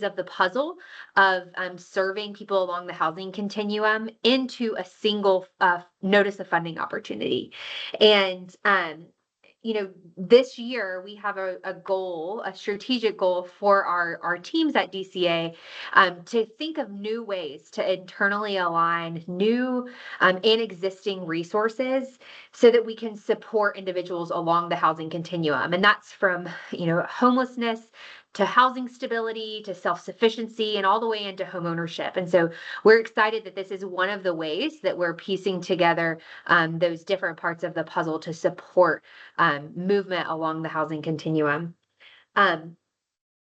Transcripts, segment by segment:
of the puzzle of serving people along the housing continuum into a single notice of funding opportunity. And this year we have a goal, a strategic goal for our teams at DCA to think of new ways to internally align new and existing resources so that we can support individuals along the housing continuum. And that's from, homelessness to housing stability, to self-sufficiency, and all the way into home ownership. And so we're excited that this is one of the ways that we're piecing together those different parts of the puzzle to support movement along the housing continuum. I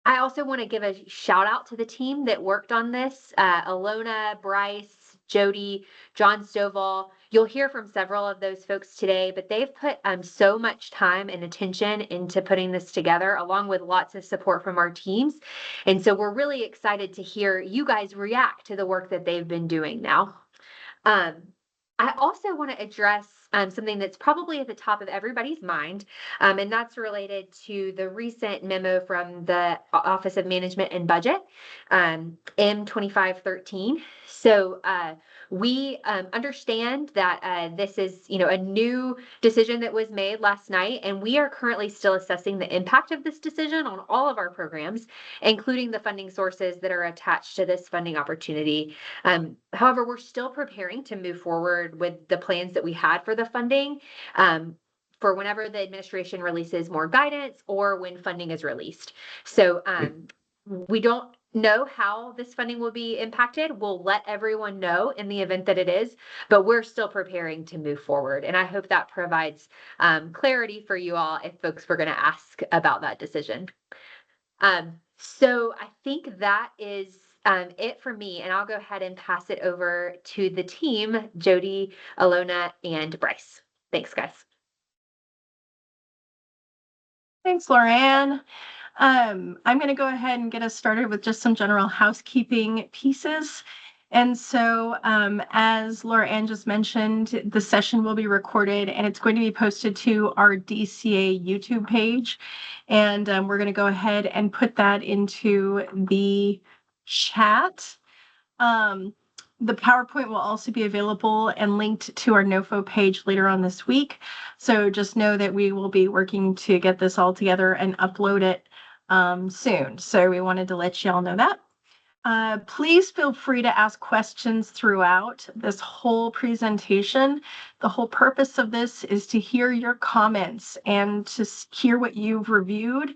also want to give a shout out to the team that worked on this, Alona, Bryce, Jody, John Stovall. You'll hear from several of those folks today, but they've put so much time and attention into putting this together, along with lots of support from our teams. And so we're really excited to hear you guys react to the work that they've been doing now. I also want to address something that's probably at the top of everybody's mind, and that's related to the recent memo from the Office of Management and Budget, M2513. So we understand that this is, a new decision that was made last night, and we are currently still assessing the impact of this decision on all of our programs, including the funding sources that are attached to this funding opportunity. However, we're still preparing to move forward with the plans that we had for the funding for whenever the administration releases more guidance or when funding is released. So we don't know how this funding will be impacted. We'll let everyone know in the event that it is, but we're still preparing to move forward. And I hope that provides clarity for you all if folks were going to ask about that decision. So I think that is it for me, and I'll go ahead and pass it over to the team, Jody, Alona, and Bryce. Thanks, guys. Thanks, Lauren. I'm going to go ahead and get us started with just some general housekeeping pieces. And so, as Laura-Ann just mentioned, the session will be recorded and it's going to be posted to our DCA YouTube page. And we're going to go ahead and put that into the chat. The PowerPoint will also be available and linked to our NOFO page later on this week. So just know that we will be working to get this all together and upload it soon. So we wanted to let you all know that. Please feel free to ask questions throughout this whole presentation. The whole purpose of this is to hear your comments and to hear what you've reviewed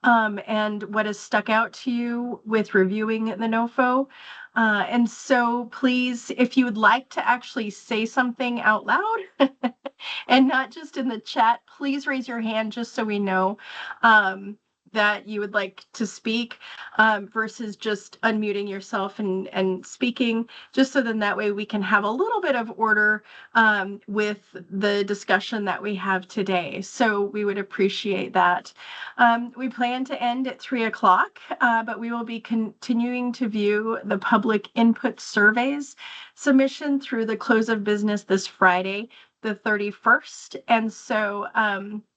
and what has stuck out to you with reviewing the NOFO. And so please, if you would like to actually say something out loud and not just in the chat, please raise your hand just so we know that you would like to speak versus just unmuting yourself and speaking, just so then that way we can have a little bit of order with the discussion that we have today. So we would appreciate that. We plan to end at 3 o'clock, but we will be continuing to view the public input surveys submission through the close of business this Friday, the 31st. And so,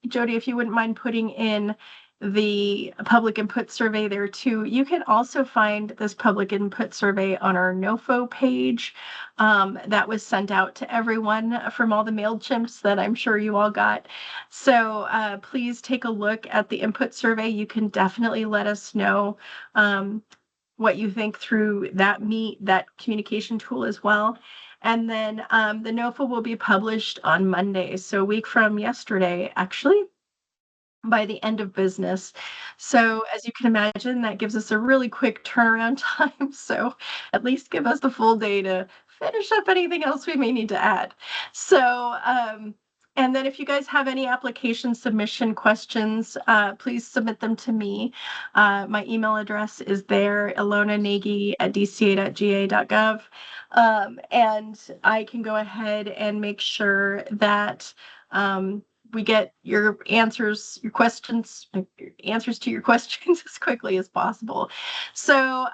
Jody, if you wouldn't mind putting in the public input survey there too. You can also find this public input survey on our NOFO page that was sent out to everyone from all the MailChimps that I'm sure you all got. So please take a look at the input survey. You can definitely let us know what you think through that communication tool as well. And then the NOFO will be published on Monday, so a week from yesterday, actually, by the end of business. So as you can imagine, that gives us a really quick turnaround time. So at least give us the full day to finish up anything else we may need to add. So, and then if you guys have any application submission questions, please submit them to me. My email address is there, ilonanagy@dca.ga.gov. And I can go ahead and make sure that we get your answers to your questions as quickly as possible. So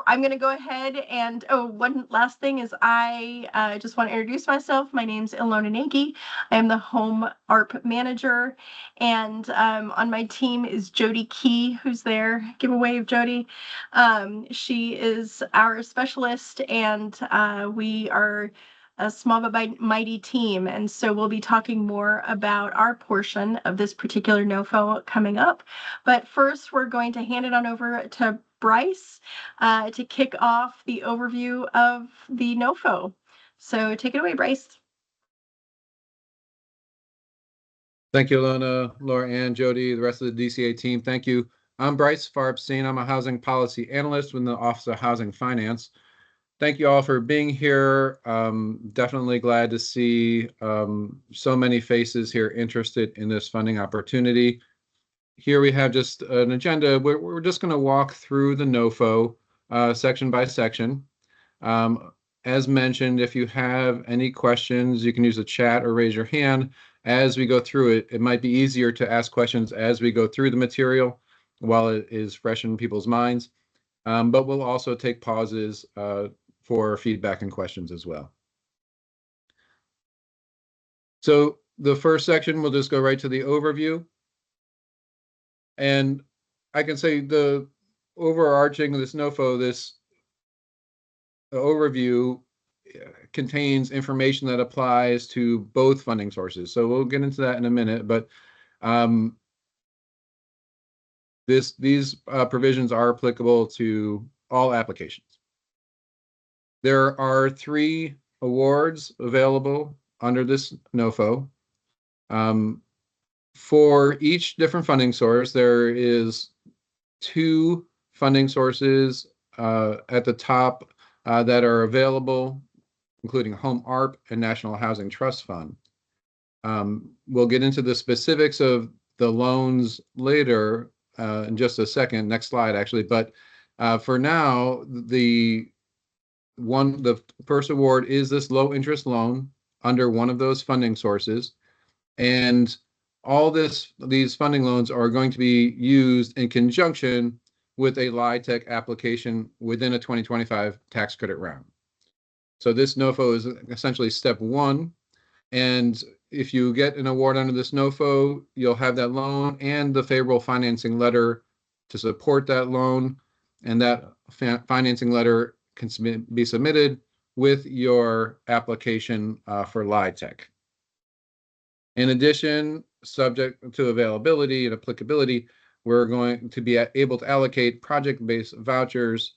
I'm going to go ahead and, one last thing is I just want to introduce myself. My name's Ilona Nagy. I am the Home ARP Manager, and on my team is Jody Key, who's there. Give a wave, Jody. She is our specialist, and we are a small but mighty team, and so we'll be talking more about our portion of this particular NOFO coming up. But first, we're going to hand it on over to Bryce to kick off the overview of the NOFO. So take it away, Bryce. Thank you, Lona, Laura, and Jody, the rest of the DCA team. Thank you. I'm Bryce Farbstein. I'm a housing policy analyst with the Office of Housing Finance. Thank you all for being here. Definitely glad to see so many faces here interested in this funding opportunity. Here we have just an agenda. We're just going to walk through the NOFO section by section. As mentioned, if you have any questions, you can use the chat or raise your hand as we go through it. It might be easier to ask questions as we go through the material while it is fresh in people's minds. But we'll also take pauses for feedback and questions as well. So the first section, we'll just go right to the overview. And I can say the overarching this NOFO, this overview contains information that applies to both funding sources. So we'll get into that in a minute, but these provisions are applicable to all applications. There are 3 awards available under this NOFO. For each different funding source, there is 2 funding sources at the top that are available, including Home ARP and National Housing Trust Fund. We'll get into the specifics of the loans later in just a second, next slide actually, but for now, the first award is this low interest loan under one of those funding sources, and all these funding loans are going to be used in conjunction with a LIHTC application within a 2025 tax credit round. So this NOFO is essentially step 1, and if you get an award under this NOFO, you'll have that loan and the favorable financing letter to support that loan, and that financing letter can be submitted with your application for LIHTC. In addition, subject to availability and applicability, we're going to be able to allocate project-based vouchers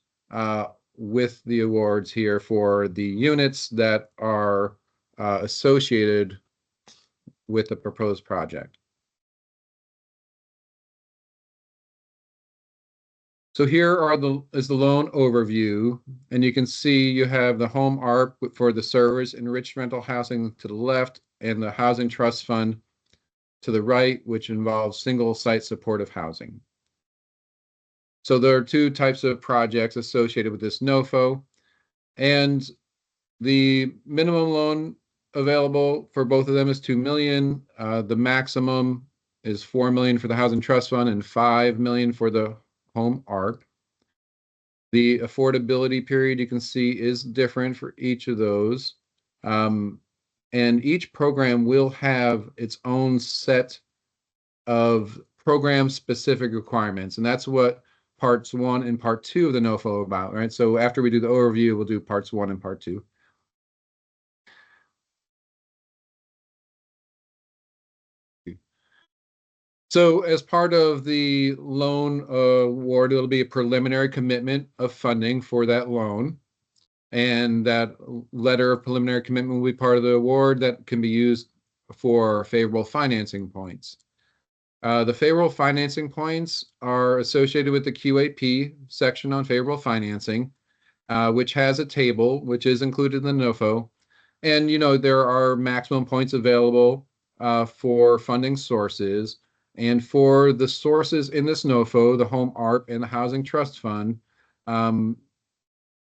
with the awards here for the units that are associated with the proposed project. So here is the loan overview, and you can see you have the Home ARP for the service enriched rental housing to the left, and the Housing Trust Fund to the right, which involves single site supportive housing. So there are 2 types of projects associated with this NOFO, and the minimum loan available for both of them is $2 million. The maximum is $4 million for the Housing Trust Fund and $5 million for the Home ARP. The affordability period you can see is different for each of those. And each program will have its own set of program-specific requirements, and that's what parts 1 and part 2 of the NOFO are about, right? So after we do the overview, we'll do parts 1 and part 2. So as part of the loan award, it'll be a preliminary commitment of funding for that loan. And that letter of preliminary commitment will be part of the award that can be used for favorable financing points. The favorable financing points are associated with the QAP section on favorable financing, which has a table, which is included in the NOFO. And, there are maximum points available for funding sources. And for the sources in this NOFO, the Home ARP and the Housing Trust Fund,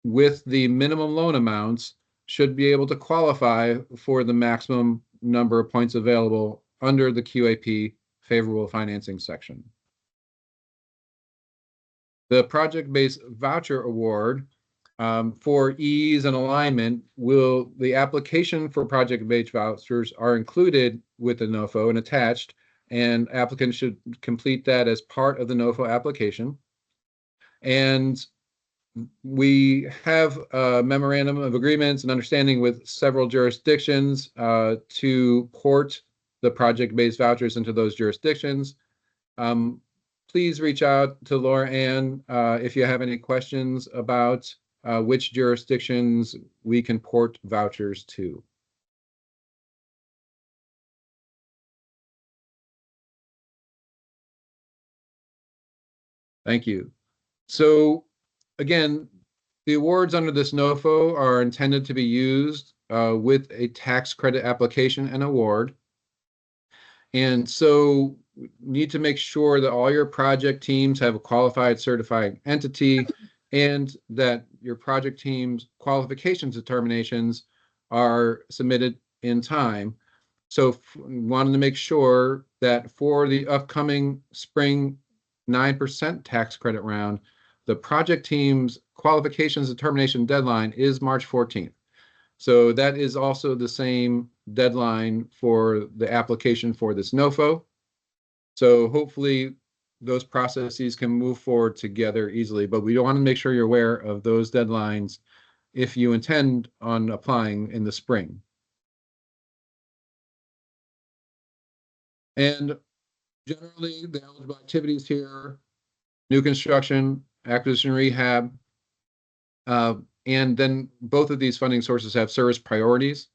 with the minimum loan amounts, should be able to qualify for the maximum number of points available under the QAP favorable financing section. The project-based voucher award, for ease and alignment, the application for project-based vouchers are included with the NOFO and attached, and applicants should complete that as part of the NOFO application. And we have a memorandum of agreements and understanding with several jurisdictions to port the project-based vouchers into those jurisdictions. Please reach out to Laura Ann if you have any questions about which jurisdictions we can port vouchers to. Thank you. So again, the awards under this NOFO are intended to be used with a tax credit application and award. And so we need to make sure that all your project teams have a qualified certifying entity and that your project team's qualifications determinations are submitted in time. So wanted to make sure that for the upcoming spring 9% tax credit round, the project team's qualifications determination deadline is March 14th. So that is also the same deadline for the application for this NOFO. So hopefully those processes can move forward together easily, but we want to make sure you're aware of those deadlines if you intend on applying in the spring. And generally, the eligible activities here, new construction, acquisition, rehab, and then both of these funding sources have service priorities.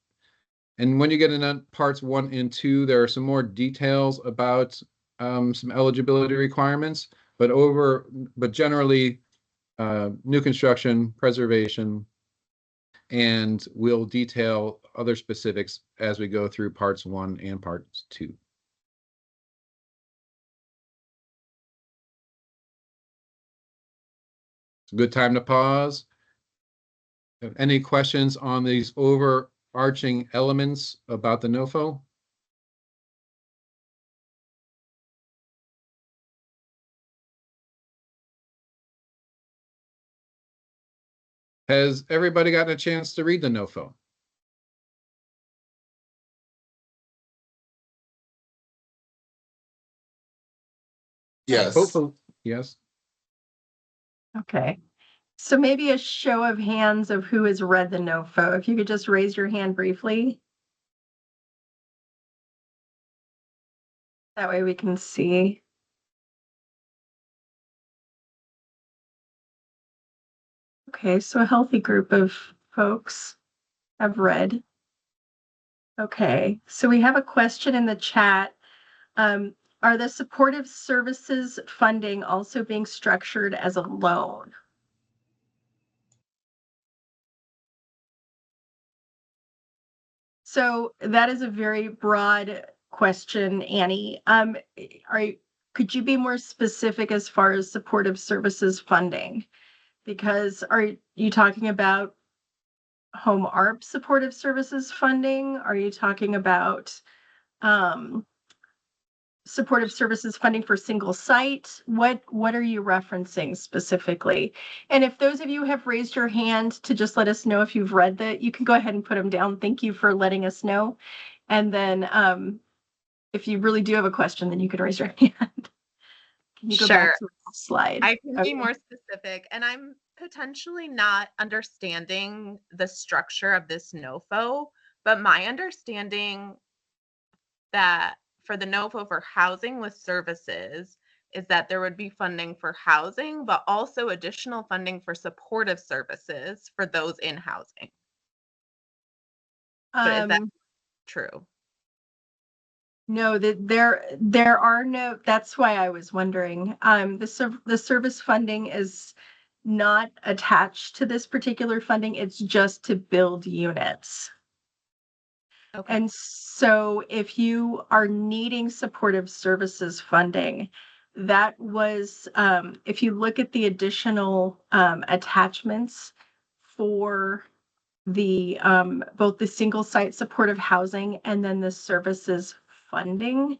And when you get into parts 1 and 2, there are some more details about some eligibility requirements, but generally, new construction, preservation, and we'll detail other specifics as we go through parts 1 and parts 2. It's a good time to pause. Any questions on these overarching elements about the NOFO? Has everybody gotten a chance to read the NOFO? Yes. Hopefully, yes. Okay. So maybe a show of hands of who has read the NOFO. If you could just raise your hand briefly. That way we can see. Okay, so a healthy group of folks have read. Okay, so we have a question in the chat. Are the supportive services funding also being structured as a loan? So that is a very broad question, Annie. Could you be more specific as far as supportive services funding? Because are you talking about home ARP supportive services funding? Are you talking about supportive services funding for single site? What are you referencing specifically? And if those of you have raised your hand to just let us know if you've read that, you can go ahead and put them down. Thank you for letting us know. And then if you really do have a question, then you can raise your hand. Can you go back to the last slide? I can be more specific, and I'm potentially not understanding the structure of this NOFO, but my understanding that for the NOFO for housing with services is that there would be funding for housing, but also additional funding for supportive services for those in housing. But is that true? No, that there are no, that's why I was wondering. The service funding is not attached to this particular funding. It's just to build units. Okay. And so if you are needing supportive services funding, that was, if you look at the additional attachments for the both the single site supportive housing and then the services funding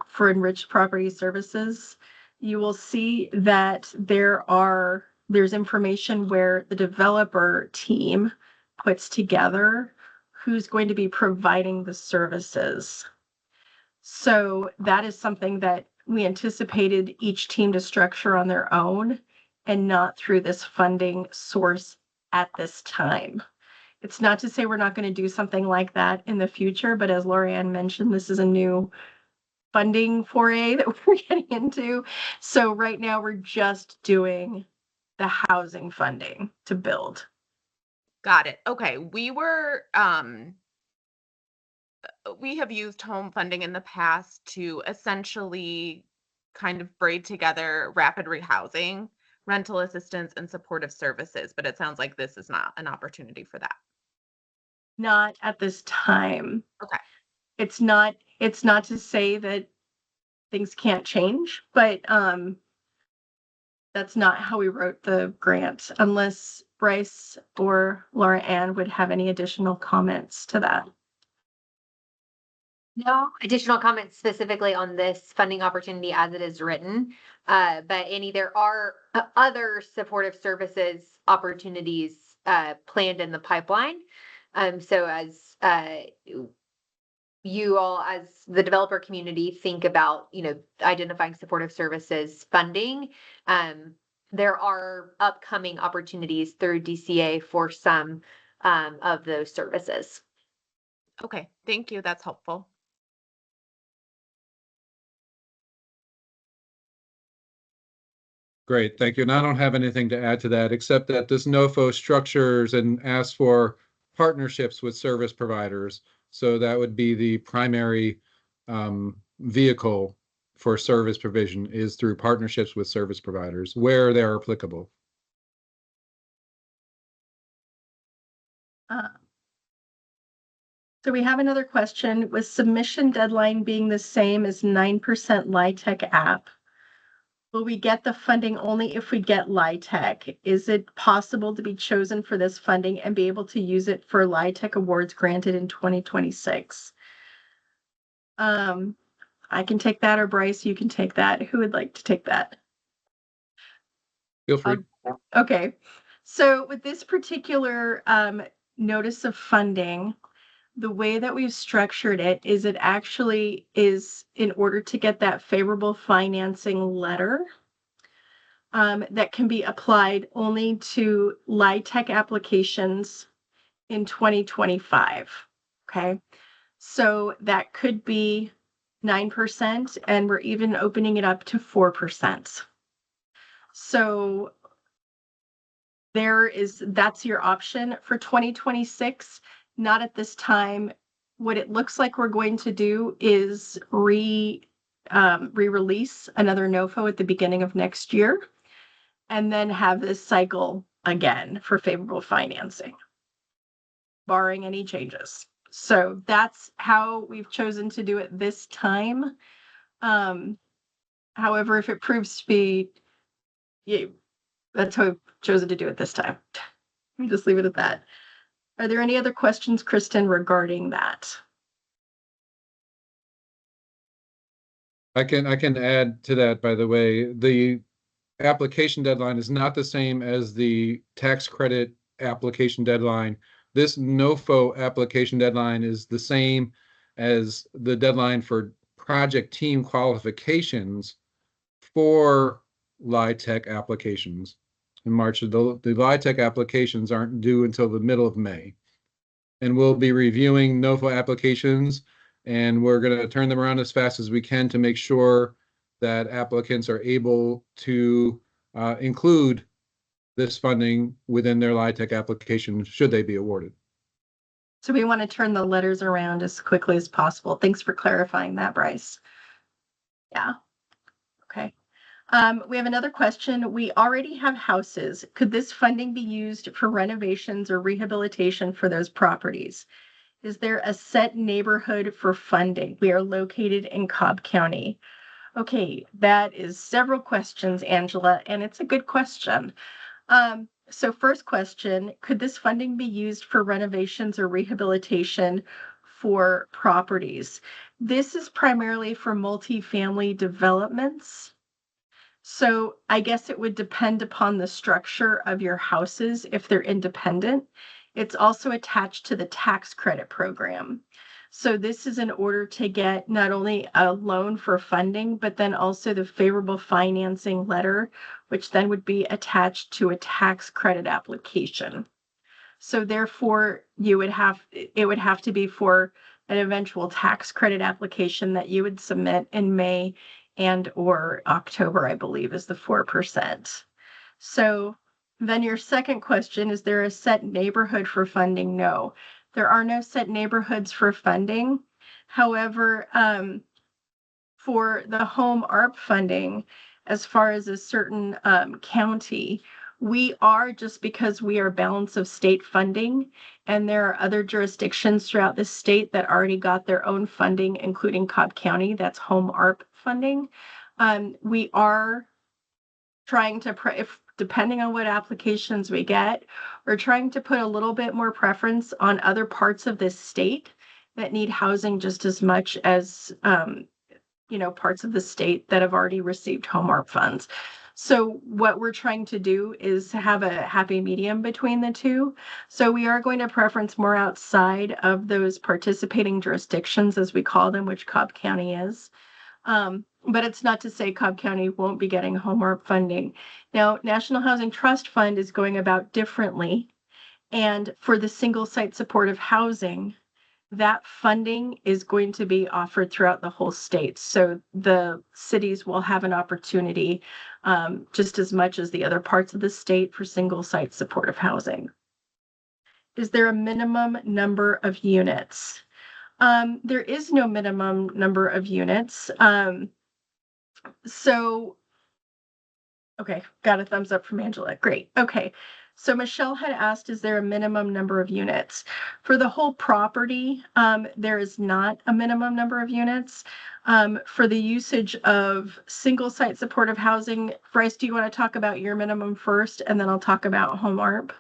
for enriched property services, you will see that there's information where the developer team puts together who's going to be providing the services. So that is something that we anticipated each team to structure on their own and not through this funding source at this time. It's not to say we're not going to do something like that in the future, but as Lorianne mentioned, this is a new funding foray that we're getting into. So right now we're just doing the housing funding to build. Got it. Okay. We have used home funding in the past to essentially kind of braid together rapid rehousing, rental assistance, and supportive services, but it sounds like this is not an opportunity for that. Not at this time. Okay. It's not to say that things can't change, but that's not how we wrote the grant, unless Bryce or Laura Ann would have any additional comments to that. No additional comments specifically on this funding opportunity as it is written, but there are other supportive services opportunities planned in the pipeline. So as you all, as the developer community, think about identifying supportive services funding, there are upcoming opportunities through DCA for some of those services. Okay. Thank you. That's helpful. Great, thank you. And I don't have anything to add to that, except that this NOFO structures and asks for partnerships with service providers. So that would be the primary vehicle for service provision is through partnerships with service providers where they're applicable. So we have another question. With submission deadline being the same as 9% LIHTC app, will we get the funding only if we get LIHTC? Is it possible to be chosen for this funding and be able to use it for LIHTC awards granted in 2026? I can take that, or Bryce, you can take that. Who would like to take that? Feel free. Okay. So with this particular notice of funding, the way that we've structured it is it actually is in order to get that favorable financing letter that can be applied only to LIHTC applications in 2025. Okay. So that could be 9%, and we're even opening it up to 4%. So that's your option for 2026. Not at this time. What it looks like we're going to do is re-release another NOFO at the beginning of next year, and then have this cycle again for favorable financing, barring any changes. So that's how we've chosen to do it this time. However, if it proves to be, that's how we've chosen to do it this time. Let me just leave it at that. Are there any other questions, Kristen, regarding that? I can add to that, by the way. The application deadline is not the same as the tax credit application deadline. This NOFO application deadline is the same as the deadline for project team qualifications for LIHTC applications in March. The LIHTC applications aren't due until the middle of May. And we'll be reviewing NOFO applications, and we're going to turn them around as fast as we can to make sure that applicants are able to include this funding within their LIHTC application should they be awarded. So we want to turn the letters around as quickly as possible. Thanks for clarifying that, Bryce. Yeah. Okay. We have another question. We already have houses. Could this funding be used for renovations or rehabilitation for those properties? Is there a set neighborhood for funding? We are located in Cobb County. Okay, that is several questions, Angela, and it's a good question. So first question, could this funding be used for renovations or rehabilitation for properties? This is primarily for multifamily developments. So I guess it would depend upon the structure of your houses if they're independent. It's also attached to the tax credit program. So this is in order to get not only a loan for funding, but then also the favorable financing letter, which then would be attached to a tax credit application. So therefore, it would have to be for an eventual tax credit application that you would submit in May and or October, I believe, is the 4%. So then your second question, is there a set neighborhood for funding? No, there are no set neighborhoods for funding. However, for the home ARP funding, as far as a certain county, we are, just because we are balance of state funding, and there are other jurisdictions throughout the state that already got their own funding, including Cobb County, that's home ARP funding. We are trying to, if depending on what applications we get, we're trying to put a little bit more preference on other parts of this state that need housing just as much as parts of the state that have already received home ARP funds. So what we're trying to do is have a happy medium between the two. So we are going to preference more outside of those participating jurisdictions, as we call them, which Cobb County is. But it's not to say Cobb County won't be getting home ARP funding. Now, National Housing Trust Fund is going about differently. And for the single site supportive housing, that funding is going to be offered throughout the whole state. So the cities will have an opportunity just as much as the other parts of the state for single site supportive housing. Is there a minimum number of units? There is no minimum number of units. Okay, got a thumbs up from Angela. Great. Okay. So Michelle had asked, is there a minimum number of units? For the whole property, there is not a minimum number of units. For the usage of single site supportive housing, Bryce, do you want to talk about your minimum first, and then I'll talk about home ARP?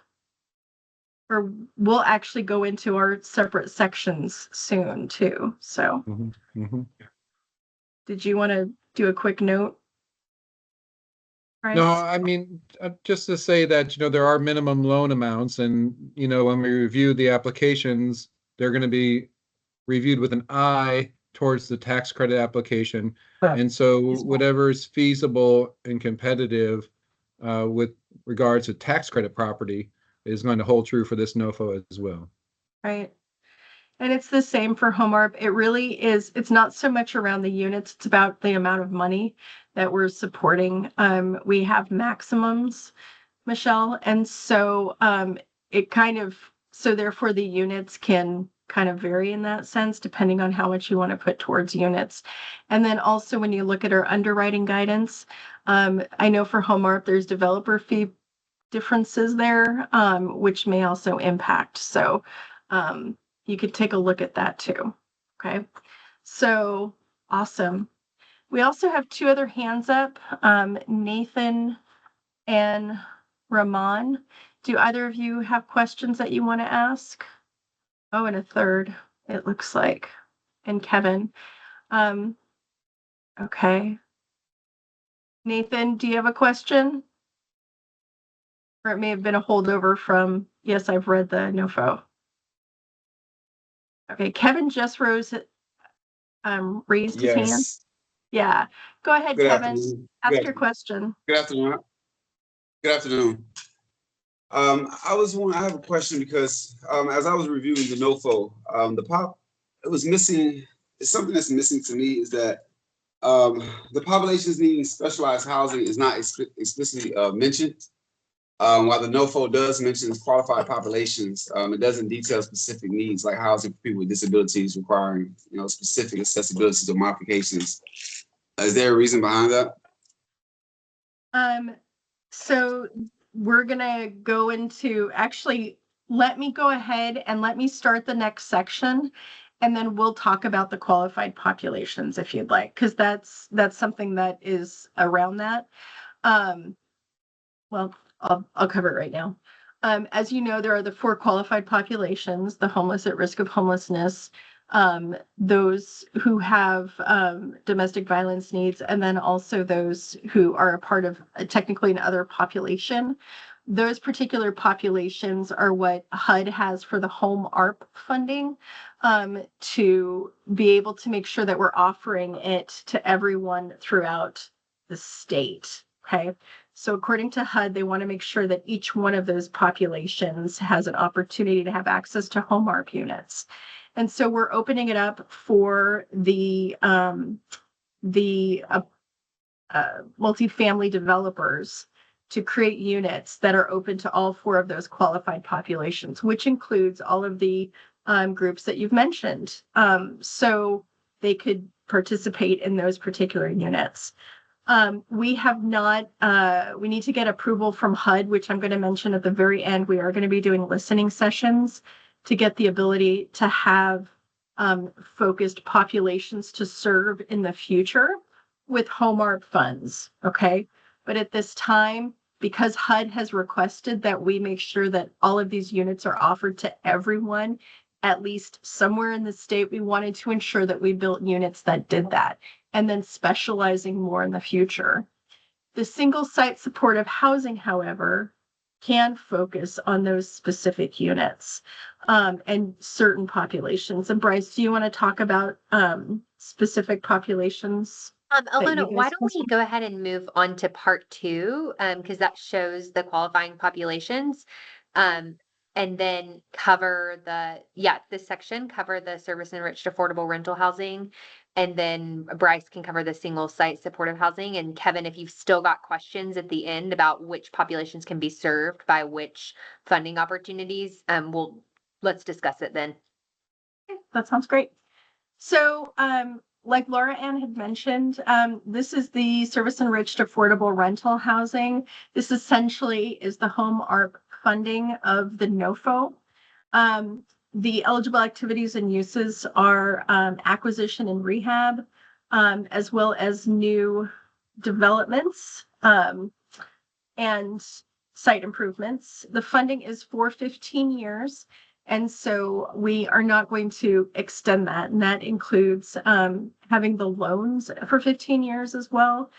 Or we'll actually go into our separate sections soon too. So did you want to do a quick note? No, I mean, just to say that, there are minimum loan amounts, and, when we review the applications, they're going to be reviewed with an eye towards the tax credit application. And so whatever is feasible and competitive with regards to tax credit property is going to hold true for this NOFO as well. Right. And it's the same for home ARP. It really is. It's not so much around the units. It's about the amount of money that we're supporting. We have maximums, Michelle. And so so therefore the units can kind of vary in that sense, depending on how much you want to put towards units. And then also when you look at our underwriting guidance, I know for home ARP, there's developer fee differences there, which may also impact. So, you could take a look at that too. Okay. So awesome. We also have two other hands up, Nathan and Rahman. Do either of you have questions that you want to ask? Oh, and a third, it looks like, and Kevin. Okay. Nathan, do you have a question? Or it may have been a holdover from, yes, I've read the NOFO. Okay, Kevin just raised his hand. Yeah, go ahead, Good Kevin. afternoon. Ask your question. Good afternoon. Good afternoon. I have a question because as I was reviewing the NOFO, it was missing. Something that's missing to me is that the populations needing specialized housing is not explicitly mentioned. While the NOFO does mention qualified populations, it doesn't detail specific needs like housing for people with disabilities requiring, specific accessibilities or modifications. Is there a reason behind that? So we're gonna go into, actually, let me go ahead and let me start the next section, and then we'll talk about the qualified populations if you'd like, because that's something that is around that. Well, I'll cover it right now. As you know, there are the 4 qualified populations: the homeless at risk of homelessness, those who have domestic violence needs, and then also those who are a part of technically another population. Those particular populations are what HUD has for the home ARP funding, to be able to make sure that we're offering it to everyone throughout the state. Okay. So according to HUD, they want to make sure that each one of those populations has an opportunity to have access to home ARP units. And so we're opening it up for the multifamily developers to create units that are open to all four of those qualified populations, which includes all of the groups that you've mentioned. So they could participate in those particular units. We have not, we need to get approval from HUD, which I'm going to mention at the very end. We are going to be doing listening sessions to get the ability to have focused populations to serve in the future with home ARP funds. Okay. But at this time, because HUD has requested that we make sure that all of these units are offered to everyone, at least somewhere in the state, we wanted to ensure that we built units that did that, and then specializing more in the future. The single site supportive housing, however, can focus on those specific units and certain populations. And Bryce, do you want to talk about specific populations? Alona, why don't we go ahead and move on to part 2, because that shows the qualifying populations, and then cover this section, cover the service enriched affordable rental housing, and then Bryce can cover the single site supportive housing. And Kevin, if you've still got questions at the end about which populations can be served by which funding opportunities, let's discuss it then. Okay, that sounds great. So, like Laura Ann had mentioned, this is the service enriched affordable rental housing. This essentially is the home ARP funding of the NOFO. The eligible activities and uses are acquisition and rehab, as well as new developments and site improvements. The funding is for 15 years. And so we are not going to extend that. And that includes having the loans for 15 years as well,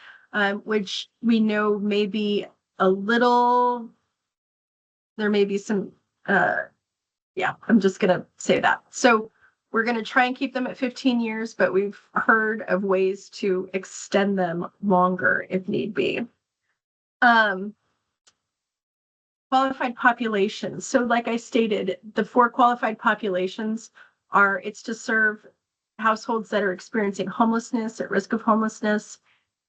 which we know may be a little, there may be some, I'm just going to say that. So we're going to try and keep them at 15 years, but we've heard of ways to extend them longer if need be. Qualified populations. So like I stated, the 4 qualified populations are, it's to serve households that are experiencing homelessness, at risk of homelessness,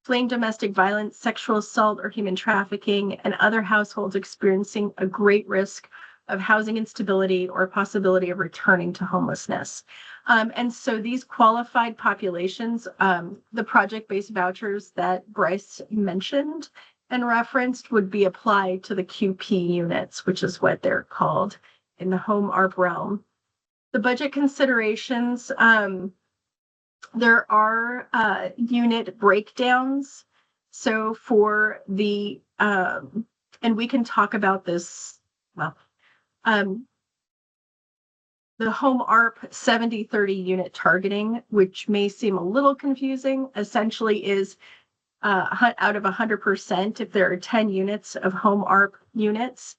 fleeing domestic violence, sexual assault, or human trafficking, and other households experiencing a great risk of housing instability or possibility of returning to homelessness. And so these qualified populations, the project-based vouchers that Bryce mentioned and referenced would be applied to the QP units, which is what they're called in the home ARP realm. The budget considerations, there are unit breakdowns. So for the, and we can talk about this, well, the home ARP 70-30 unit targeting, which may seem a little confusing, essentially is out of 100%, if there are 10 units of home ARP units,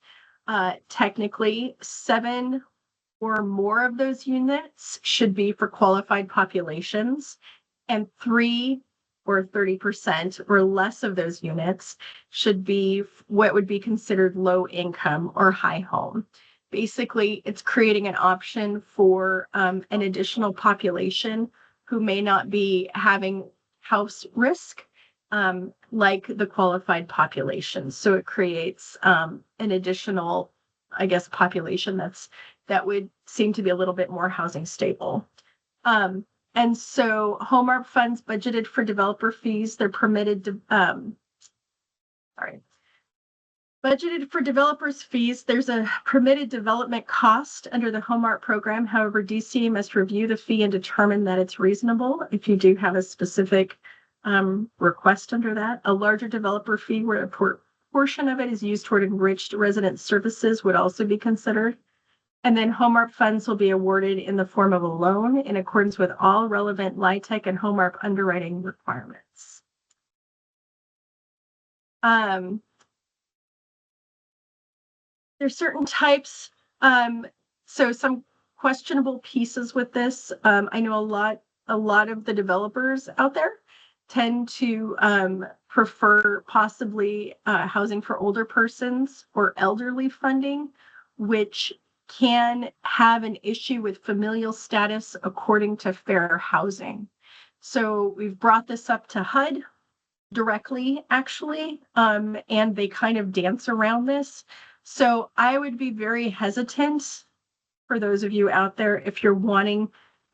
technically 7 or more of those units should be for qualified populations, and 3 or 30% or less of those units should be what would be considered low income or high home. Basically, it's creating an option for an additional population who may not be having house risk, like the qualified population. So it creates an additional, I guess, population that would seem to be a little bit more housing stable. And so home ARP funds budgeted for developer fees, they're permitted to, budgeted for developers fees, there's a permitted development cost under the home ARP program. However, DC must review the fee and determine that it's reasonable. If you do have a specific request under that, a larger developer fee where a portion of it is used toward enriched resident services would also be considered. And then home ARP funds will be awarded in the form of a loan in accordance with all relevant LIHTC and home ARP underwriting requirements. There's certain types, so some questionable pieces with this. I know a lot of the developers out there tend to prefer possibly housing for older persons or elderly funding, which can have an issue with familial status according to fair housing. So we've brought this up to HUD directly, actually, and they kind of dance around this. So I would be very hesitant for those of you out there, if you're wanting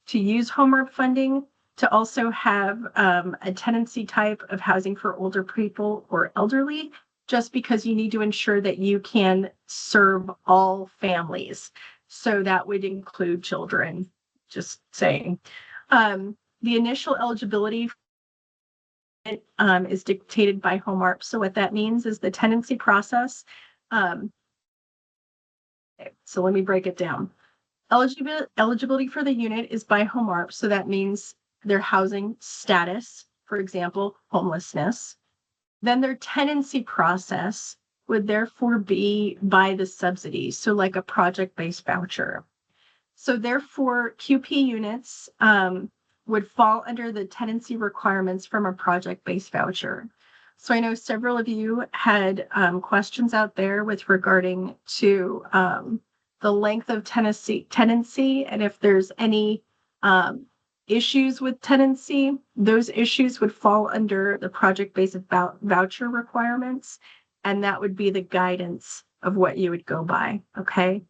to use home ARP funding, to also have a tenancy type of housing for older people or elderly, just because you need to ensure that you can serve all families. So that would include children, just saying. The initial eligibility is dictated by home ARP. So what that means is the tenancy process. So let me break it down. Eligibility for the unit is by home ARP. So that means their housing status, for example, homelessness. Then their tenancy process would therefore be by the subsidy. So like a project-based voucher. So therefore QP units would fall under the tenancy requirements from a project-based voucher. So I know several of you had questions out there with regarding to the length of tenancy, and if there's any issues with tenancy, those issues would fall under the project-based voucher requirements, and that would be the guidance of what you would go by, okay?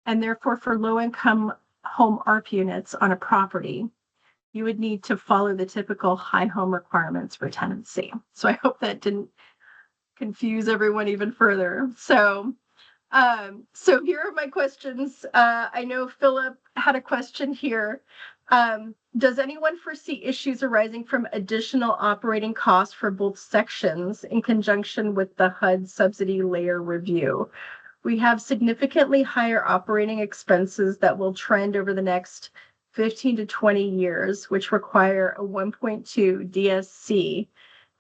And therefore, for low-income home ARP units on a property, you would need to follow the typical high home requirements for tenancy. So I hope that didn't confuse everyone even further. So here are my questions. I know Philip had a question here. Does anyone foresee issues arising from additional operating costs for both sections in conjunction with the HUD subsidy layer review? We have significantly higher operating expenses that will trend over the next 15 to 20 years, which require a 1.2 DSC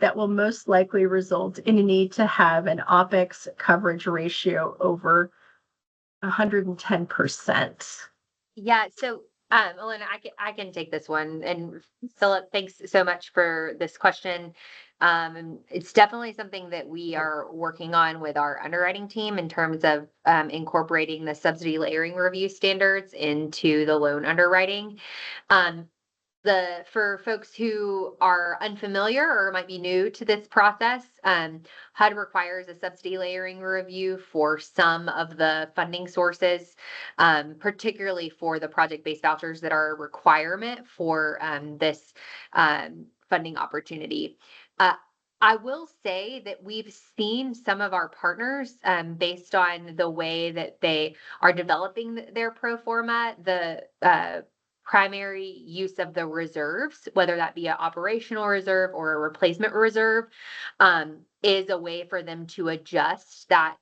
that will most likely result in a need to have an OPEX coverage ratio over 110%. Yeah, so Elena, I can take this one. And Philip, thanks so much for this question. It's definitely something that we are working on with our underwriting team in terms of incorporating the subsidy layering review standards into the loan underwriting. For folks who are unfamiliar or might be new to this process, HUD requires a subsidy layering review for some of the funding sources, particularly for the project-based vouchers that are a requirement for this funding opportunity. I will say that we've seen some of our partners, based on the way that they are developing their pro forma, the primary use of the reserves, whether that be an operational reserve or a replacement reserve, is a way for them to adjust that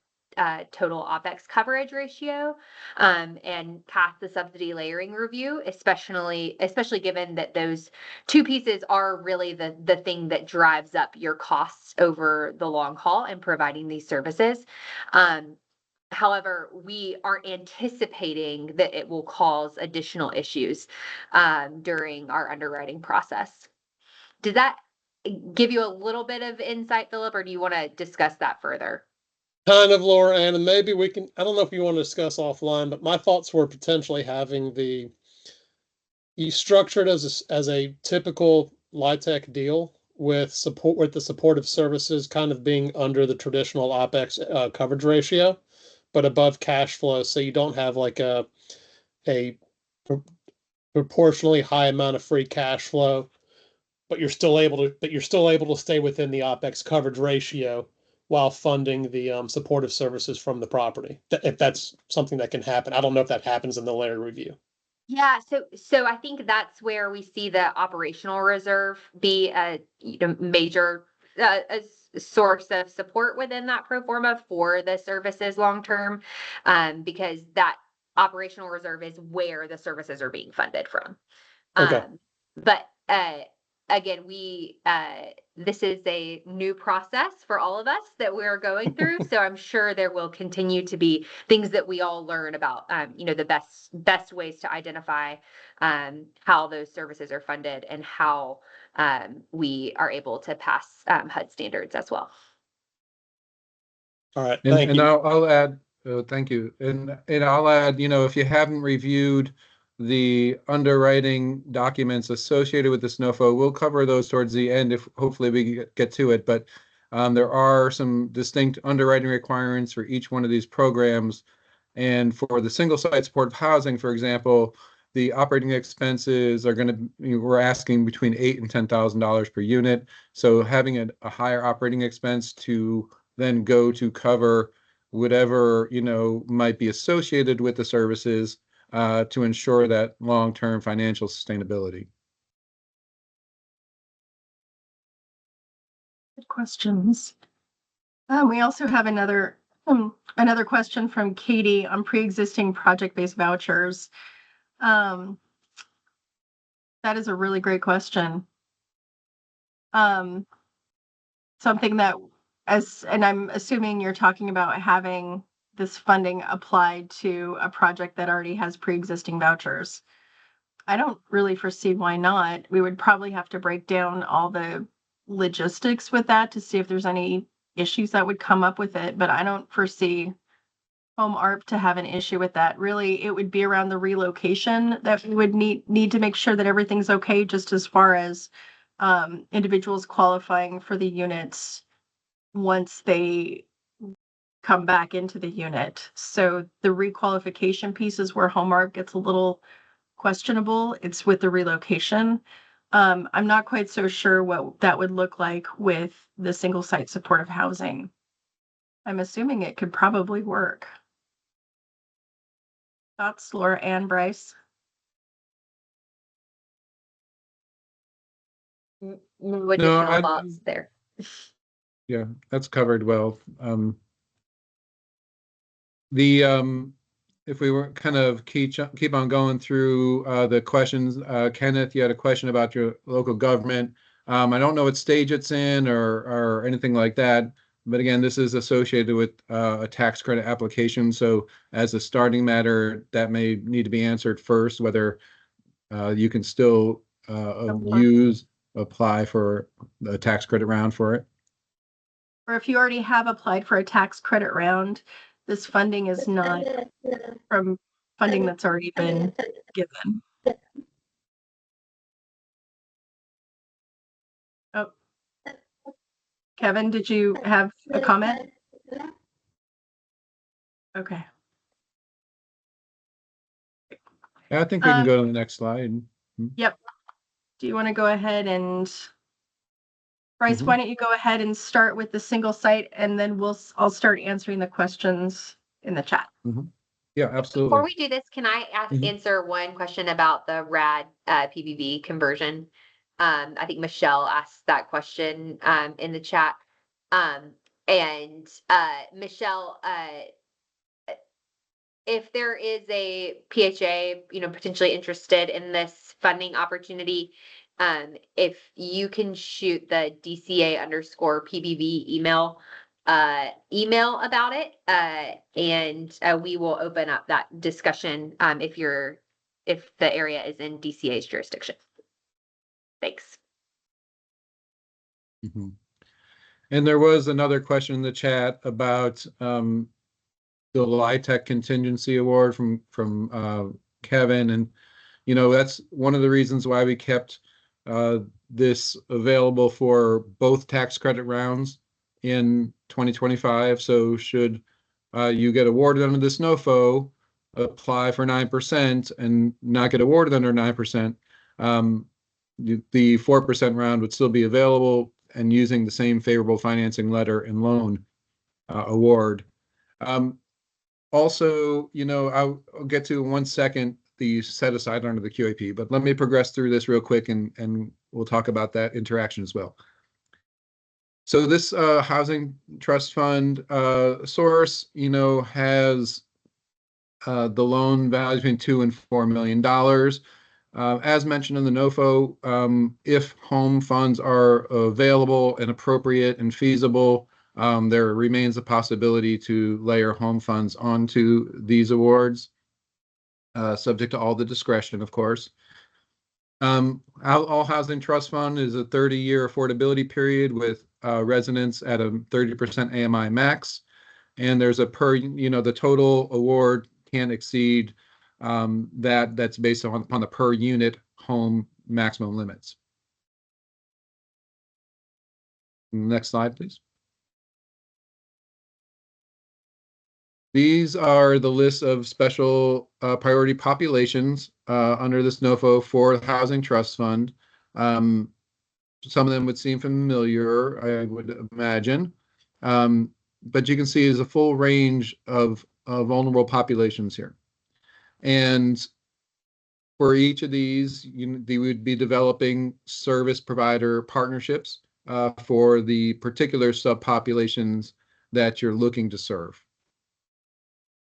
total OPEX coverage ratio and pass the subsidy layering review, especially given that those two pieces are really the thing that drives up your costs over the long haul in providing these services. However, we aren't anticipating that it will cause additional issues during our underwriting process. Does that give you a little bit of insight, Philip, or do you want to discuss that further? Kind of, Laura, and maybe we can, I don't know if you want to discuss offline, but my thoughts were potentially having you structured as a typical LIHTC deal with the supportive services kind of being under the traditional OPEX coverage ratio, but above cash flow, so you don't have like a proportionally high amount of free cash flow, but you're still able to stay within the OPEX coverage ratio while funding the supportive services from the property. If that's something that can happen, I don't know if that happens in the layer review. Yeah, so I think that's where we see the operational reserve be a major a source of support within that pro forma for the services long term, because that operational reserve is where the services are being funded from. Okay. But again, this is a new process for all of us that we're going through. So I'm sure there will continue to be things that we all learn about, the best ways to identify how those services are funded and how we are able to pass HUD standards as well. All right. And, Thank you. I'll add, thank you. And I'll add, if you haven't reviewed the underwriting documents associated with this NOFO, we'll cover those towards the end if hopefully we get to it. But there are some distinct underwriting requirements for each one of these programs. And for the single site supportive housing, for example, the operating expenses are going to, we're asking between $8,000 and $10,000 per unit. So having a higher operating expense to then go to cover whatever, might be associated with the services to ensure that long-term financial sustainability. Good questions. We also have another question from Katie on pre-existing project-based vouchers. That is a really great question. Something that, and I'm assuming you're talking about having this funding applied to a project that already has pre-existing vouchers. I don't really foresee why not. We would probably have to break down all the logistics with that to see if there's any issues that would come up with it, but I don't foresee Home ARP to have an issue with that. Really, it would be around the relocation that we would need to make sure that everything's okay, just as far as individuals qualifying for the units once they come back into the unit. So the requalification piece is where Home ARP gets a little questionable. It's with the relocation. I'm not quite so sure what that would look like with the single site supportive housing. I'm assuming it could probably work. Thoughts, Laura and Bryce? No No, additional thoughts there. Yeah, that's covered well. If we were kind of keep on going through the questions, Kenneth, you had a question about your local government. I don't know what stage it's in or anything like that, but again, this is associated with a tax credit application. So as a starting matter, that may need to be answered first, whether you can still apply for the tax credit round for it. Or if you already have applied for a tax credit round, this funding is not from funding that's already been given. Oh, Kevin, did you have a comment? Okay. I think we can go to the next slide. Yep. Do you want to go ahead and Bryce, why don't you go ahead and start with the single site, and then I'll start answering the questions in the chat. Yeah, absolutely. Before we do this, can I answer one question about the RAD PBV conversion? I think Michelle asked that question in the chat. And Michelle, if there is a PHA, potentially interested in this funding opportunity, if you can shoot the DCA_PBV email about it, and we will open up that discussion if the area is in DCA's jurisdiction. Thanks. And there was another question in the chat about the LIHTC contingency award from Kevin, and that's one of the reasons why we kept this available for both tax credit rounds in 2025. So should you get awarded under this NOFO, apply for 9% and not get awarded under 9%, the 4% round would still be available and using the same favorable financing letter and loan award. Also, I'll get to in 1 second the set aside under the QAP, but let me progress through this real quick and we'll talk about that interaction as well. So this housing trust fund source, has the loan value between $2 and $4 million. As mentioned in the NOFO, if home funds are available and appropriate and feasible, there remains a possibility to layer home funds onto these awards, subject to all the discretion, of course. All Housing Trust Fund is a 30-year affordability period with residents at a 30% AMI max. And there's a the total award can't exceed that's based upon the per unit home maximum limits. Next slide, please. These are the list of special priority populations under this NOFO for the Housing Trust Fund. Some of them would seem familiar, I would imagine. But you can see there's a full range of vulnerable populations here. And for each of these, they would be developing service provider partnerships for the particular subpopulations that you're looking to serve.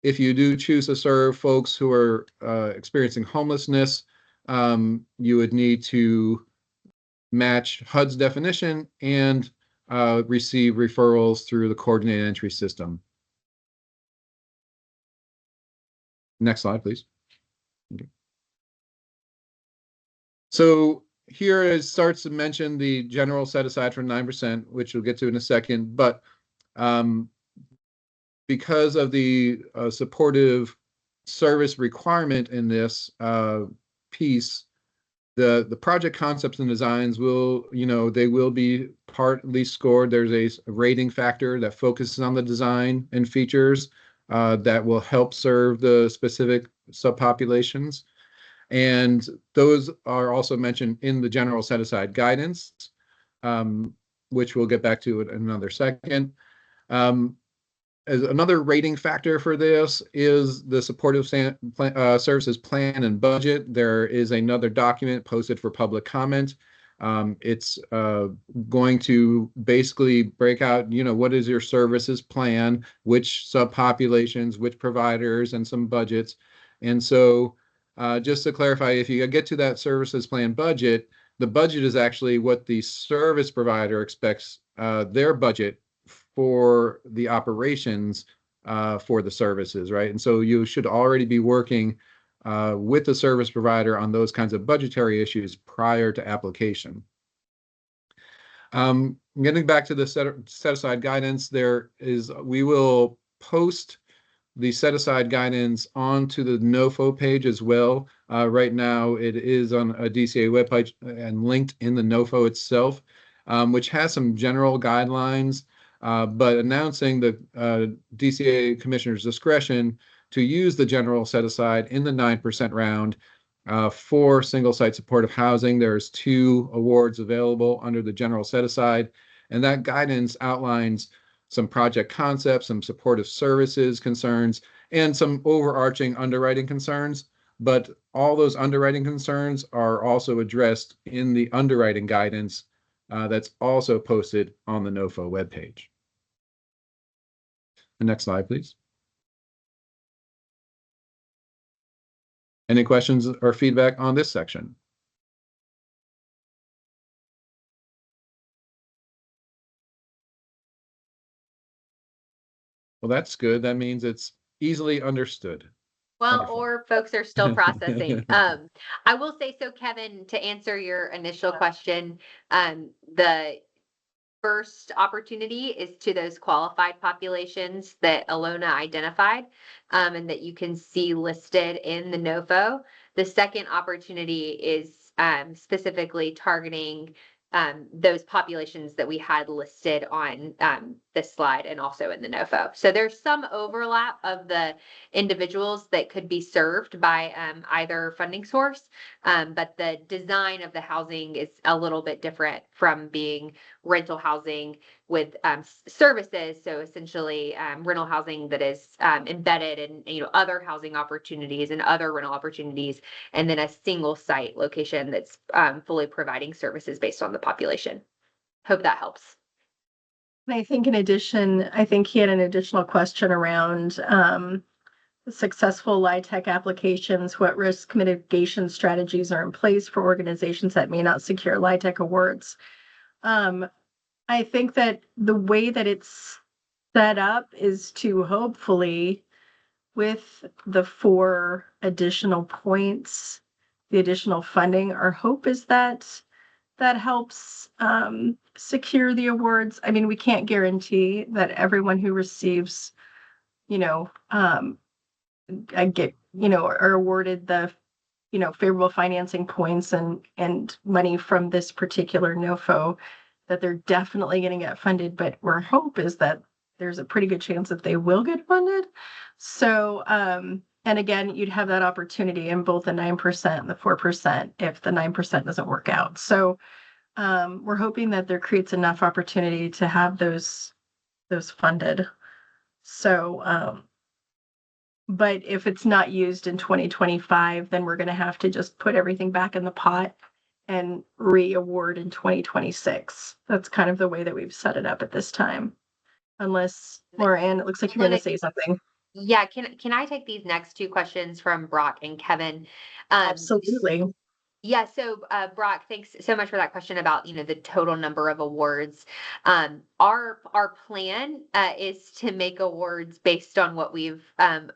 If you do choose to serve folks who are experiencing homelessness, you would need to match HUD's definition and receive referrals through the coordinated entry system. Next slide, please. Okay. So here it starts to mention the general set aside for 9%, which we'll get to in a second. But because of the supportive service requirement in this piece, the project concepts and designs will, they will be partly scored. There's a rating factor that focuses on the design and features that will help serve the specific subpopulations. And those are also mentioned in the general set aside guidance, which we'll get back to in another second. As another rating factor for this is the supportive services plan and budget. There is another document posted for public comment. It's going to basically break out, what is your services plan, which subpopulations, which providers, and some budgets. And so just to clarify, if you get to that services plan budget, the budget is actually what the service provider expects their budget for the operations for the services, right? And so you should already be working with the service provider on those kinds of budgetary issues prior to application. Getting back to the set aside guidance, we will post the set aside guidance onto the NOFO page as well. Right now, it is on a DCA webpage and linked in the NOFO itself, which has some general guidelines, but announcing the DCA commissioner's discretion to use the general set aside in the 9% round for single site supportive housing. There's 2 awards available under the general set aside, and that guidance outlines some project concepts, some supportive services concerns, and some overarching underwriting concerns. But all those underwriting concerns are also addressed in the underwriting guidance that's also posted on the NOFO webpage. The next slide, please. Any questions or feedback on this section? Well, that's good. That means it's easily understood. Well, Wonderful. or folks are still processing. I will say so, Kevin, to answer your initial question, the first opportunity is to those qualified populations that Alona identified, and that you can see listed in the NOFO. The second opportunity is specifically targeting those populations that we had listed on this slide and also in the NOFO. So there's some overlap of the individuals that could be served by either funding source, but the design of the housing is a little bit different from being rental housing with services. So essentially rental housing that is embedded in other housing opportunities and other rental opportunities, and then a single site location that's fully providing services based on the population. Hope that helps. I think in addition, I think he had an additional question around successful LIHTC applications, what risk mitigation strategies are in place for organizations that may not secure LIHTC awards. I think that the way that it's set up is to hopefully, with the 4 additional points, the additional funding, our hope is that that helps secure the awards. I mean, we can't guarantee that everyone who receives, are awarded the, favorable financing points and money from this particular NOFO, that they're definitely going to get funded. But our hope is that there's a pretty good chance that they will get funded. So, and again, you'd have that opportunity in both the 9% and the 4% if the 9% doesn't work out. So, we're hoping that there creates enough opportunity to have those funded. So, but if it's not used in 2025, then we're going to have to just put everything back in the pot and re-award in 2026. That's kind of the way that we've set it up at this time. Unless, Laura Ann, it looks like you're going to say something. Yeah, can I take these next 2 questions from Brock and Kevin? Absolutely. Yeah, so Brock, thanks so much for that question about the total number of awards. Our plan is to make awards based on what we've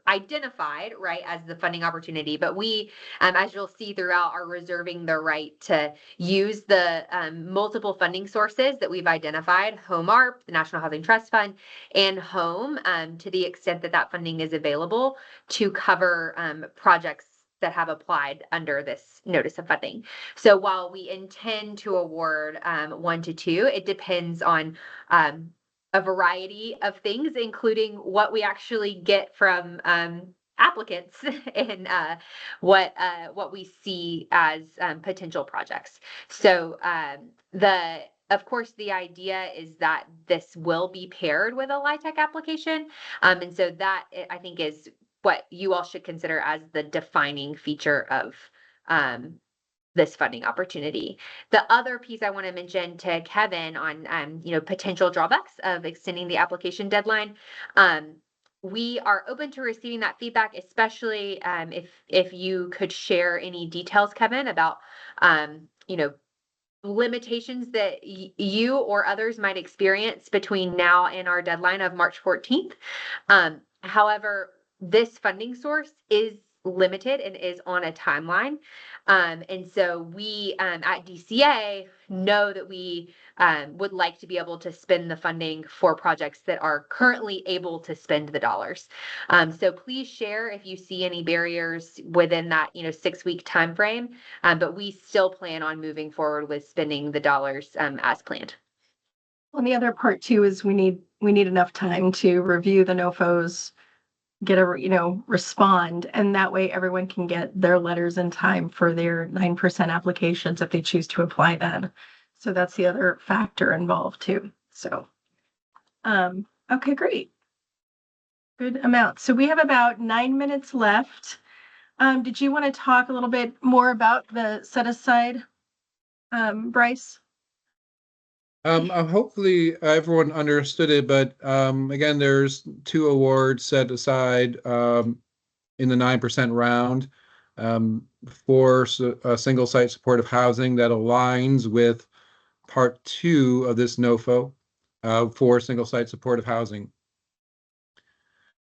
identified, right, as the funding opportunity. But we, as you'll see throughout, are reserving the right to use the multiple funding sources that we've identified: Home ARP, the National Housing Trust Fund, and Home, to the extent that that funding is available to cover projects that have applied under this notice of funding. So while we intend to award 1 to 2, it depends on a variety of things, including what we actually get from applicants and what we see as potential projects. So of course, the idea is that this will be paired with a LIHTC application, and so that I think is what you all should consider as the defining feature of this funding opportunity. The other piece I want to mention to Kevin on potential drawbacks of extending the application deadline. We are open to receiving that feedback, especially if you could share any details, Kevin, about limitations that you or others might experience between now and our deadline of March 14th. However, this funding source is limited and is on a timeline. And so we at DCA know that we would like to be able to spend the funding for projects that are currently able to spend the dollars. So please share if you see any barriers within that 6-week time frame. But we still plan on moving forward with spending the dollars as planned. Well, the other part too is we need enough time to review the NOFOs, get a respond, and that way everyone can get their letters in time for their 9% applications if they choose to apply then. So that's the other factor involved too. So okay, great. Good amount. So we have about 9 minutes left. Did you want to talk a little bit more about the set aside, Bryce? Hopefully everyone understood it, but again, there's 2 awards set aside in the 9% round for a single site supportive housing that aligns with part 2 of this NOFO for single site supportive housing.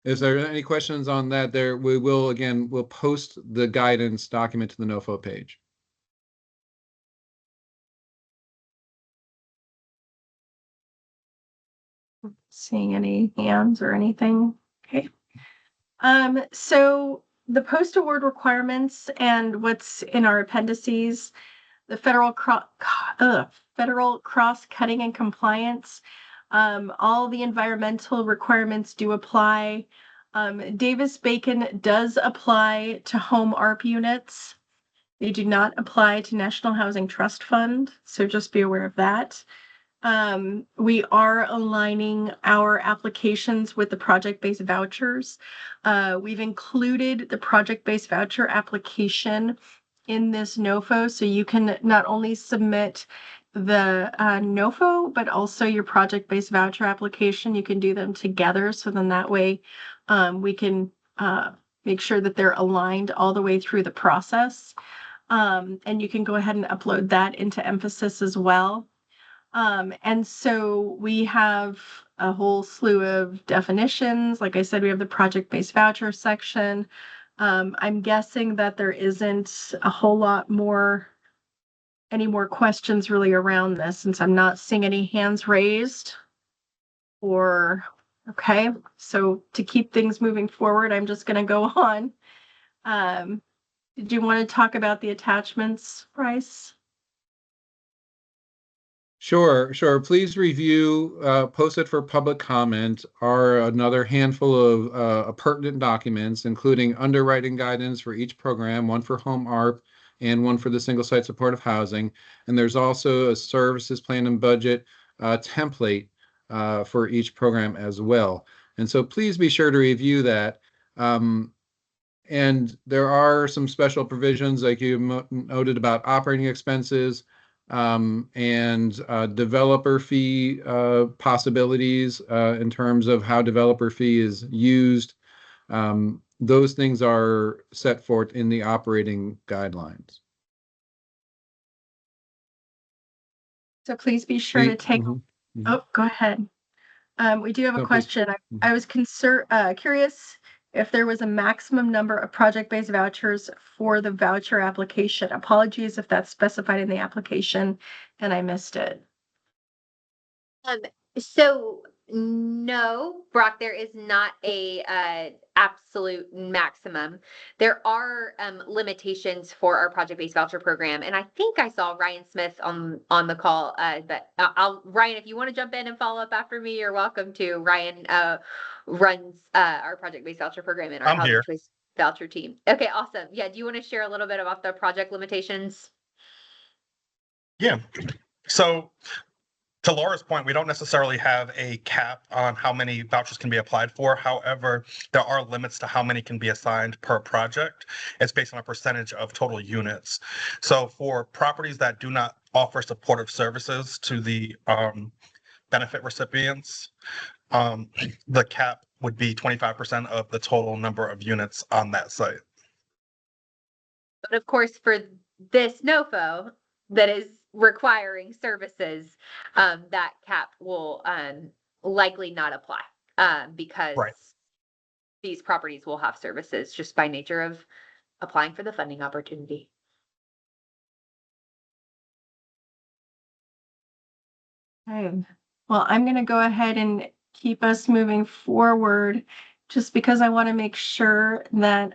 Is there any questions on that? We'll post the guidance document to the NOFO page. Seeing any hands or anything? Okay. So the post-award requirements and what's in our appendices, the federal cross-cutting and compliance, all the environmental requirements do apply. Davis-Bacon does apply to home ARP units. They do not apply to National Housing Trust Fund, so just be aware of that. We are aligning our applications with the project-based vouchers. We've included the project-based voucher application in this NOFO, so you can not only submit the NOFO, but also your project-based voucher application. You can do them together, so then that way we can make sure that they're aligned all the way through the process. And you can go ahead and upload that into Emphasis as well. And so we have a whole slew of definitions. Like I said, we have the project-based voucher section. I'm guessing that there isn't a whole lot more, any more questions really around this, since I'm not seeing any hands raised. Or, okay, so to keep things moving forward, I'm just going to go on. Did you want to talk about the attachments, Bryce? Sure. Please review, posted for public comment are another handful of pertinent documents, including underwriting guidance for each program, one for home ARP and one for the single site supportive housing. And there's also a services plan and budget template for each program as well. And so please be sure to review that. And there are some special provisions, like you noted, about operating expenses and developer fee possibilities in terms of how developer fee is used. Those things are set forth in the operating guidelines. So please be sure to take. Oh, go ahead. We do have a No, please. question. I was curious if there was a maximum number of project-based vouchers for the voucher application. Apologies if that's specified in the application and I missed it. So no, Brock, there is not a absolute maximum. There are limitations for our project-based voucher program, and I think I saw Ryan Smith on the call. But Ryan, if you want to jump in and follow up after me, you're welcome to. Ryan runs our project-based voucher program in our I'm housing here. choice voucher team. Okay, awesome. Yeah, do you want to share a little bit about the project limitations? Yeah. So to Laura's point, we don't necessarily have a cap on how many vouchers can be applied for. However, there are limits to how many can be assigned per project. It's based on a percentage of total units. So for properties that do not offer supportive services to the benefit recipients, the cap would be 25% of the total number of units on that site. But of course, for this NOFO that is requiring services, that cap will likely not apply because Right. these properties will have services just by nature of applying for the funding opportunity. Okay. Well, I'm going to go ahead and keep us moving forward just because I want to make sure that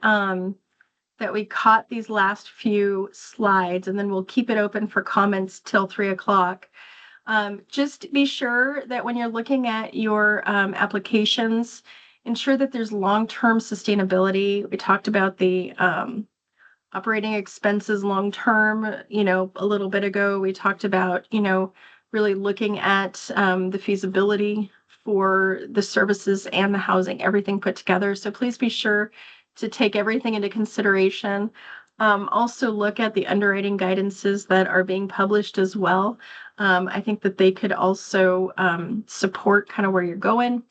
that we caught these last few slides, and then we'll keep it open for comments till 3:00. Just be sure that when you're looking at your applications, ensure that there's long-term sustainability. We talked about the operating expenses long-term, a little bit ago. We talked about, really looking at the feasibility for the services and the housing, everything put together. So please be sure to take everything into consideration. Also look at the underwriting guidances that are being published as well. I think that they could also support kind of where you're going.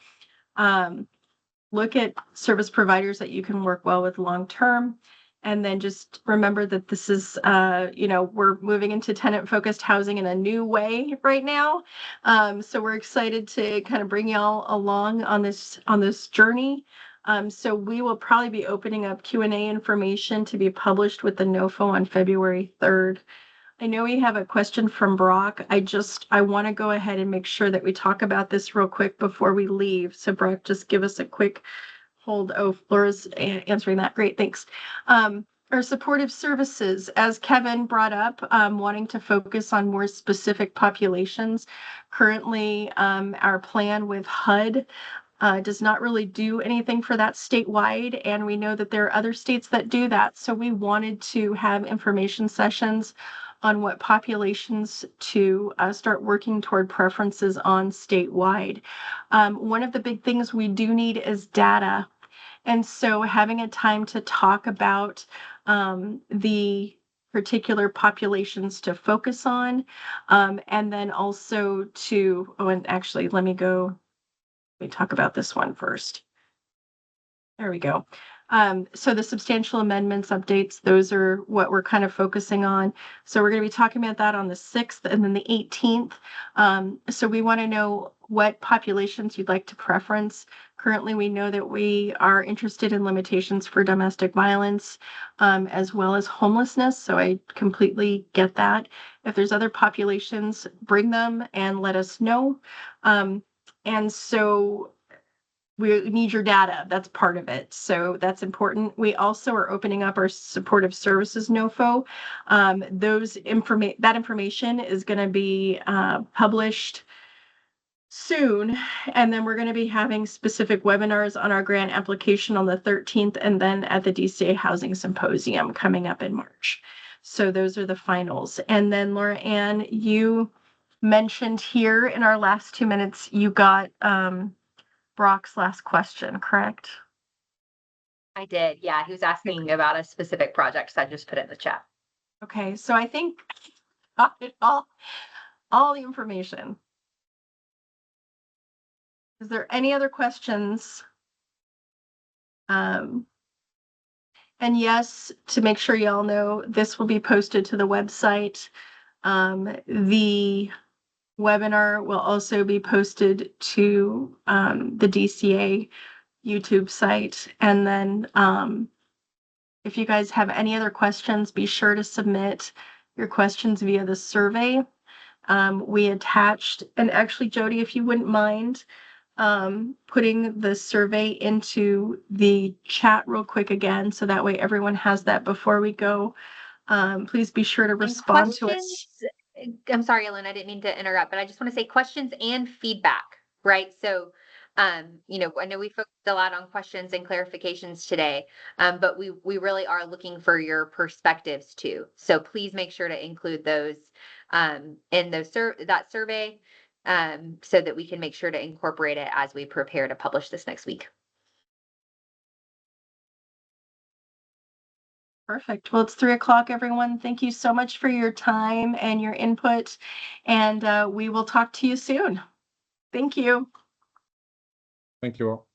Look at service providers that you can work well with long-term. And then just remember that this is, we're moving into tenant-focused housing in a new way right now. So we're excited to kind of bring y'all along on this journey. So we will probably be opening up Q&A information to be published with the NOFO on February 3rd. I know we have a question from Brock. I want to go ahead and make sure that we talk about this real quick before we leave. So Brock, just give us a quick hold. Oh, Laura's answering that. Great, thanks. Our supportive services, as Kevin brought up, wanting to focus on more specific populations. Currently, our plan with HUD does not really do anything for that statewide, and we know that there are other states that do that. So we wanted to have information sessions on what populations to start working toward preferences on statewide. One of the big things we do need is data. And so having a time to talk about the particular populations to focus on, and then also to, and actually let me talk about this one first. There we go. So the substantial amendments updates, those are what we're kind of focusing on. So we're going to be talking about that on the 6th and then the 18th. So we want to know what populations you'd like to preference. Currently, we know that we are interested in limitations for domestic violence, as well as homelessness. So I completely get that. If there's other populations, bring them and let us know. And so we need your data. That's part of it. So that's important. We also are opening up our supportive services NOFO. That information is going to be published soon. And then we're going to be having specific webinars on our grant application on the 13th and then at the DCA Housing Symposium coming up in March. So those are the finals. And then Laura Ann, you mentioned here in our last 2 minutes, you got Brock's last question, correct? I did. Yeah, he was asking about a specific project, so I just put it in the chat. Okay, so I think got it all the information. Is there any other questions? And yes, to make sure y'all know, this will be posted to the website. The webinar will also be posted to the DCA YouTube site. And then if you guys have any other questions, be sure to submit your questions via the survey. We attached, and actually, Jody, if you wouldn't mind putting the survey into the chat real quick again, so that way everyone has that before we go. Please be sure to respond to it. I'm sorry, Ellen, I didn't mean to interrupt, but I just want to say questions and feedback, right? So, I know we focused a lot on questions and clarifications today, but we really are looking for your perspectives too. So please make sure to include those in that survey, so that we can make sure to incorporate it as we prepare to publish this next week. Perfect. Well, it's 3:00, everyone. Thank you so much for your time and your input, and we will talk to you soon. Thank you. Thank you all.